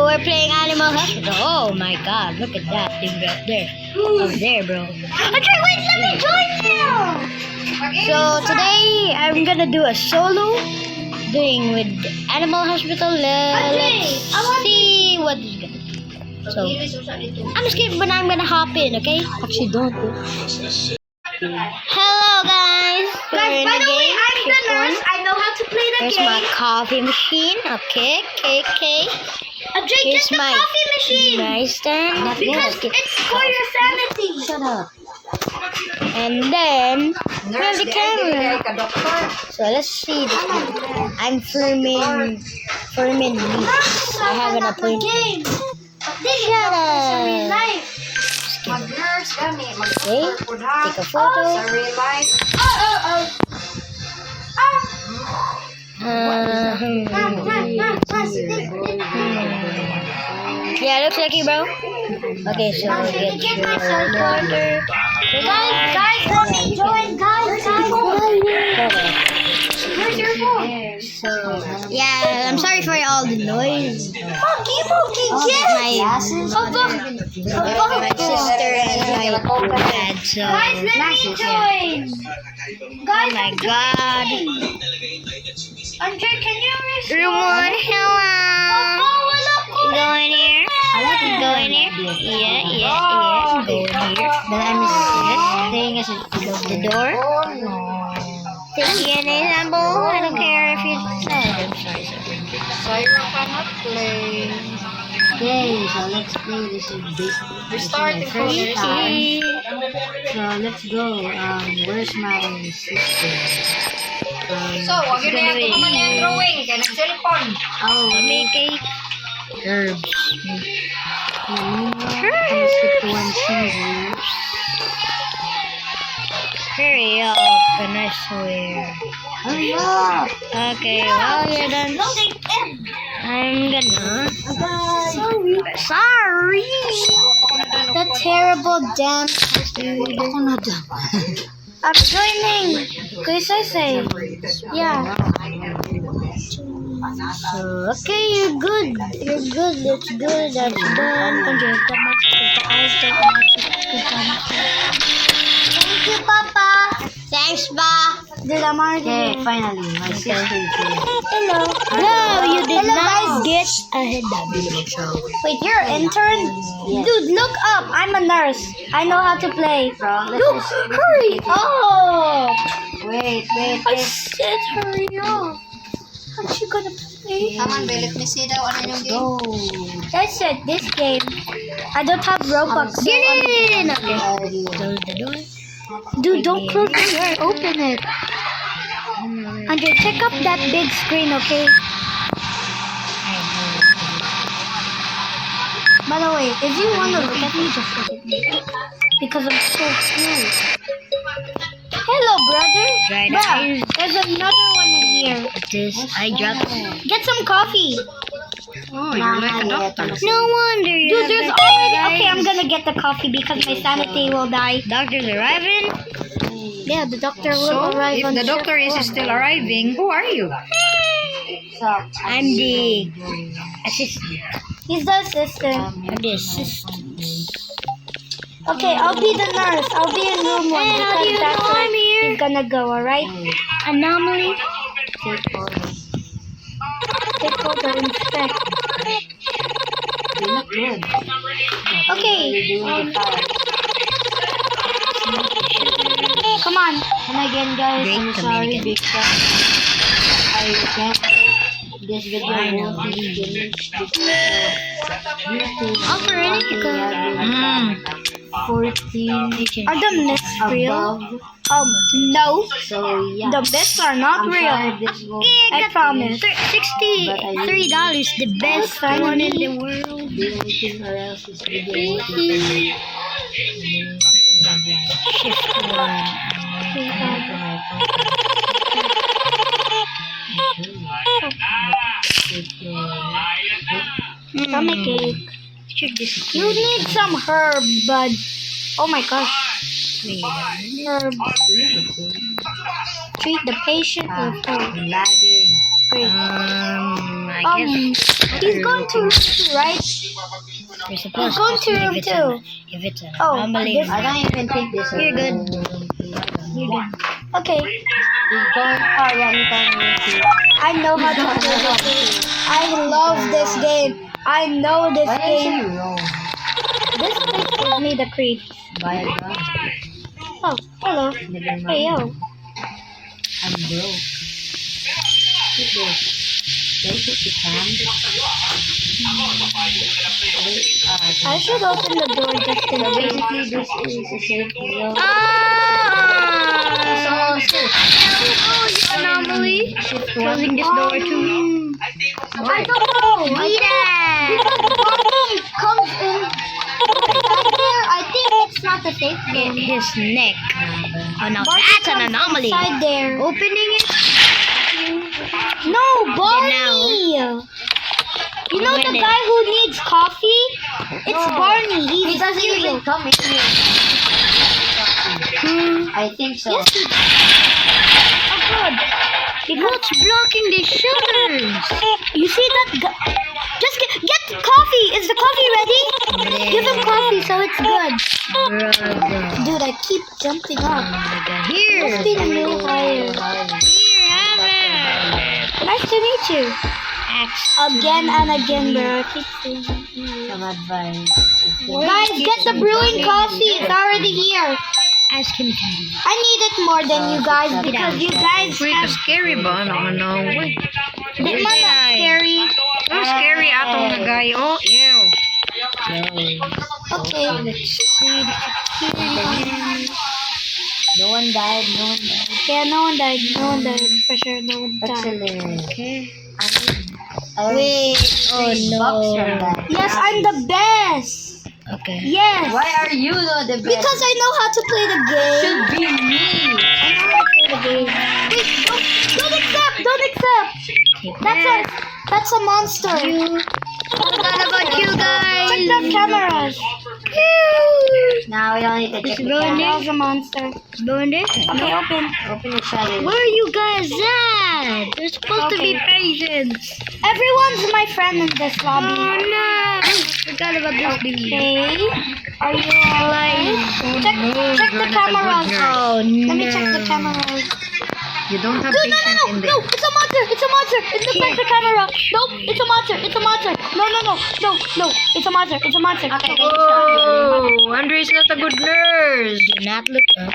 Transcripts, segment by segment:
we're playing Animal Hospital. Oh my god, look at that thing right there. Up there, bro. Okay, wait, let me join you! So today, I'm gonna do a solo doing with Animal Hospital. Let's see what is gonna do. So, I'm scared, but I'm gonna hop in, okay? Actually, don't. Hello, guys. Guys, by the way, I'm the nurse. I know how to play the Here's game. my coffee machine. Okay. Drink Here's just the my coffee machine. nice stand. Because it's for your sanity. Shut up. And then here's the camera. So let's see. I'm filming meat. I have an appointment. Shut up. Okay. Take a photo. Yeah, looks like you, bro. Okay, so Get myself order. Guys, let me join. Guys. Where's your phone? So yeah, I'm sorry for all the noise. Monkey, My sister and my dad. So Guys, let me join. oh Guys, my god. Andre, can you Ramon, hello. You go in here. Go in here. Yeah. Go in here. But I'm staying as close the door. Take an example. I don't care if you. I'm sorry. Syra cannot play. Okay, so let's play this is basically We're starting from first time. Okay. So let's go. Where's my sister? So, wag yun na yung naman yung drawing. Kaya nag-cellphone. Oh, Make cake. herbs. Let's stick to one Caesar. Hurry up, and I swear. Hurry up! Okay, well you're done. I'm gonna. Sorry. The terrible damn I'm joining. Chris, I say. Yeah. Okay, you're good. That's good. That's done. Thank you, Papa. Thanks, ba. Did I mark Okay, it? finally, my sister is here. Hello. No, you did Hello, not guys. get ahead of me. Wait, you're an intern? Yes. Dude, look up. I'm a nurse. I know how to play. Bro, let's Look, just hurry up. wait. I said hurry up. How's you gonna play? Taman, let me see daw ano yung game. go. I said this game. I don't have Robux. so Get in. Okay. Okay. Close the door. Dude, don't close the door. Open it. Andre, check up that big screen, okay? By the way, if you want to look at me, just look at me. Because I'm so cute. Hello, brother. Right, Bruh, there's another one in here. This I dropped. Get some coffee. Oh, you're like a doctor. No wonder you Dude, have there's that already... guy. Okay, I'm gonna get the coffee because my sanity will die. Doctor's arriving. Yeah, the doctor will So, arrive if on the doctor is shift still arriving, who are you? So, I'm the assistant. He's the assistant. I'm the assistant. Okay, I'll be the nurse. I'll be in room one Hey, how do because you that's know where I'm here? he's gonna go, alright? Anomaly. take photos. Take photo, inspect. You look good. Okay, You're doing the fire. come on. And again, guys, Great I'm sorry communicant. because I can't. This video won't be finished because YouTube Offer any have 14 Are the myths real? above. No. So yeah. The myths are not I'm real. sorry this won't I promise. $63, the best one in the world. be anything or else this video won't be Shift one. Stomach ache. Should this You need some herb, bud. Oh my gosh. Herb. Treat the patient with herb. lagging. Wait. I I guess He's going to room 2, right? we're supposed going to see room if it's two. if it's an Oh, anomaly. this- I don't even think this You're good. You're good. Okay. He's going. Oh yeah, he's going to see. I know how to play this game. I love this game. I know this Why is game. he wrong? This place gives me the creep. Buy a gun. Oh, hello. Never mind. Hey, yo. I'm broke. Look this. Can you put the cam? I should open the door just in So case. basically, this is a safe zone. Ah! So safe. Oh, you anomaly! Closing this door too. I don't know. Eat it! Barney comes in inside there. I think it's not the safe Hit zone. his neck. Oh no, Barney that's an comes anomaly. Inside there. Opening it. No, Barney. now. You know the Open it. guy who needs coffee? It's Barney. He He's doesn't cereal. even come in here. I think so. Yes, he Oh, good. What's blocking the shutters? You see that? Just get the coffee. Is the coffee ready? Give him coffee so it's good. Brother. Dude, I keep jumping up. Here. Must be the new hire. Here, have it. Nice to meet you. Again and again, bro. I keep saying Some advice. Guys, get the brewing coffee. It's already here. Ask him to leave. I need it more than you guys because you guys have scary ba? Ano? Uy, the not scary. so scary atong na guy. Oh, ew. Okay. No one died. No one died. Yeah, no one died. No one died. For sure, no one died. Excellent. Okay. Wait. Oh no. Yes, I'm the best. Okay. Yes. Why are you not the best? Because I know how to play the game. Should be me. I know how to play the game. Wait, don't accept. Don't accept. That's a monster. Forgot about you guys. Check the cameras. Now we don't need to check the Go in camera. there. That was a monster. Go in there. Okay, open. Open the shutter. Where are you guys at? You're supposed to be patient. Everyone's my friend in this Oh lobby. no. Forgot about this dude. Okay. Are you alright? Check the cameras. Oh no. Let me check the cameras. You don't have No, patience in there. no, it's a monster, it's a monster, it looks like the camera. Nope, it's a monster, it's a monster. No, it's a monster, it's a monster. Okay. Oh, Andre is not a good nurse. Do not look up.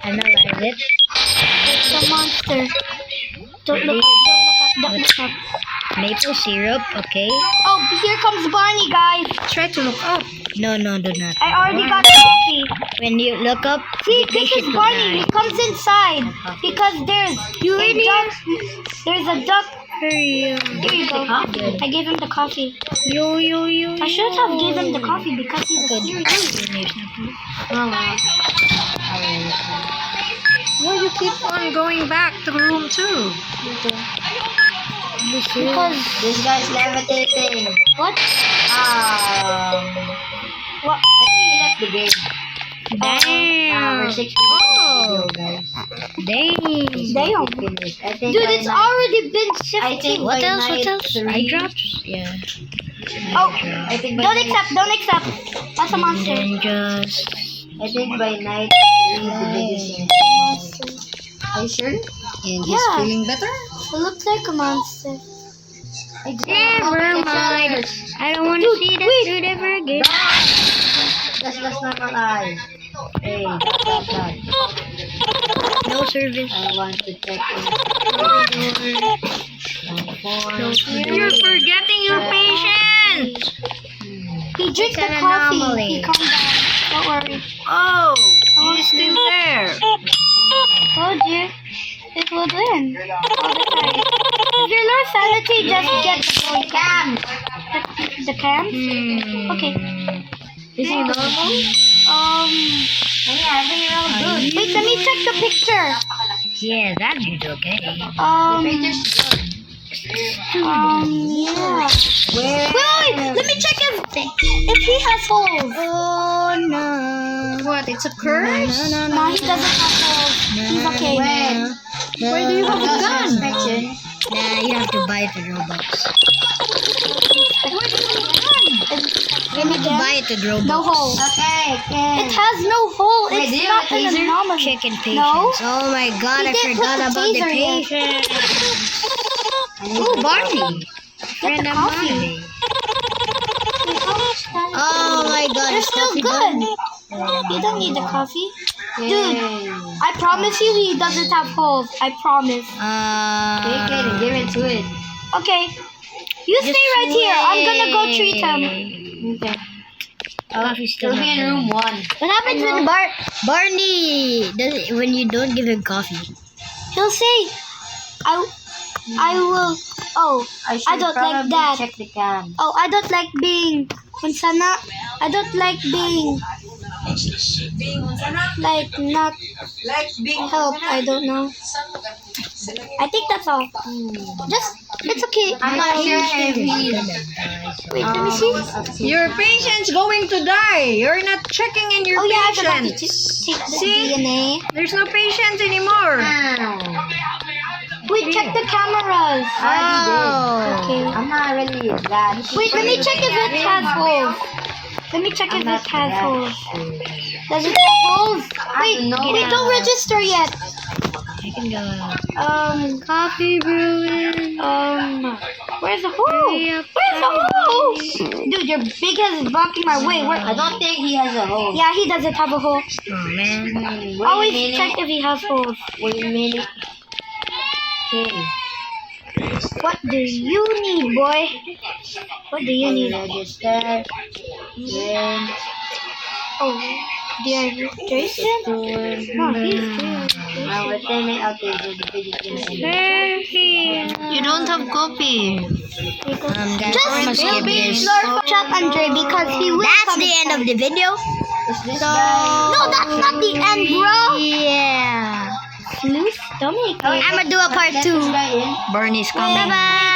Analyze it. It's a monster. Don't look up, don't look up. Maple syrup. Okay. Oh, here comes Barney, guys. Try to look up. No, do not. I already got coffee. When you look up, See, be this patient is with Barney. He that. comes inside because there's a duck. There's a duck. Hurry up. Here you go. I gave him the coffee. Yo. I should have given him the coffee because he's a serious. Why you keep on going back to room 2? Because This guy's levitating. what? What? I think he left the game. Damn. We're 6 minutes Oh. video, guys. Dang. Damn. Finished. I think Dude, by it's night- already been I shifted. think What by else? night Eye 3 drops? Yeah. Oh, I think by don't night, accept. That's a monster. Then just I think by night 3 the biggest thing. Are you sure? And he's Yeah. feeling better? It looks like a monster. never mind. I don't want to see that dude ever again. That's normal eye. Hey, that. No service. I want to check in. You're forgetting your patience. He drinks It's the an coffee. anomaly. He calmed down. Don't worry. Oh, he's still there. Told you. It will win. All the time. If you're low sanity, just get the cams. The cams? Okay. Is he normal? Yeah, I think you're all good. Wait, let me check the picture. Yeah, that dude's okay. Yeah. Wait, let me check if he has holes. Oh no. What? It's a curse? No, he doesn't have holes. He's okay. Where do you have a gun? Inspection. Nah, you have to buy it with Robux. You need to buy it with Robux. No hole. Okay, It has no hole. Wait, do It's you not have a an taser? anomaly. Chicken patience. No. Oh my god, He I didn't forgot put the about the taser yet. patience. Ooh, Barney. Friend of coffee. mine. Oh my god, They're it's still coffee good. Barney. You don't need the coffee. Dude, I promise you he doesn't have holes. I promise. Take it and give it to it. Okay. You stay right here. I'm gonna go treat him. Okay. Coffee's still He'll be not in room done. 1. What happens when Barney does when you don't give him coffee? He'll say, I will. Oh, I don't like that. Check the cam. Oh, I don't like being sana. I don't like being like not Like being help. I don't know. I think that's all. Just it's okay. I'm not sure if he. Wait, let me see. Your patient's going to die. You're not checking in your Oh yeah, I forgot to patients. take the See? DNA. There's no patients anymore. Wait, check the cameras. Oh. Okay. I'm not really that. Wait, let me check if it has holes. Let me check if it has holes. Does it have holes? Wait, wait, don't register yet. I can go. Coffee brewing. Where's the hole? Where's the hole? Dude, your big head is blocking my way. I don't think he has a hole. Yeah, he doesn't have a hole. Oh man. Wait a Always minute. check if he has holes. Wait a minute. Okay. What do you need, boy? What do you need? Register. Then. Oh, dehydration? No, he's good. I will tell me okay, so the fidget You don't have coffee. Guys, I'm gonna Just skip be this. Lord chat Andre because he will That's come the end of the video. Is this So No, that's not the end, bro. yeah. Loose stomach. I'm gonna do a part 2. guy in? Barney's coming. Bye bye.